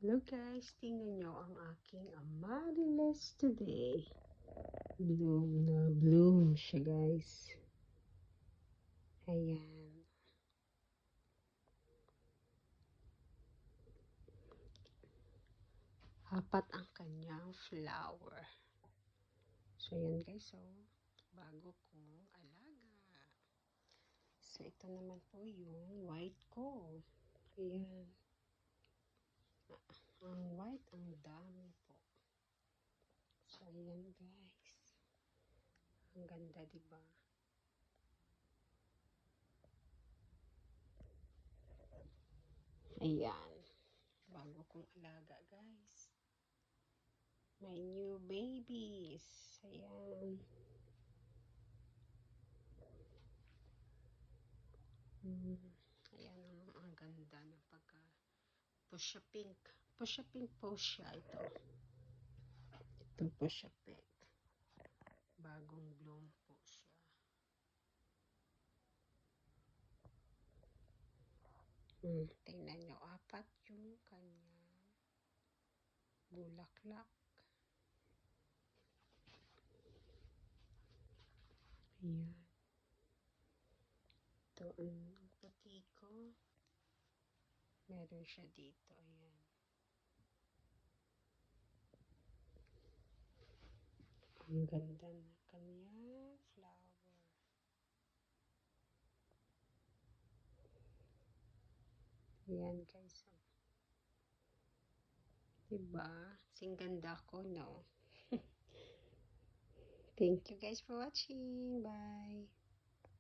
Hello guys, tingnan nyo ang aking amaryllis today. Bloom na bloom siya guys. Ayan. Apat ang kanyang flower. So ayan guys, so bago kong alaga. So ito naman po yung white ko. Ayan. Ang white, ang dami po. So ayan guys. Ang ganda, diba? Ayan. Bago kong alaga guys. My new babies. Ayan. Ayan ang ganda ng pagka pusha pink. Pusha pink po siya ito. Ito pusha pink. Bagong bloom po siya. Tingnan nyo, apat yung kanyang bulaklak. Ayan. Ito ang puti ko. Meron siya dito. Ayan. Ang ganda na kanyang flower. Ayan guys. Diba? Sing ganda ko, no? Thank you guys for watching. Bye.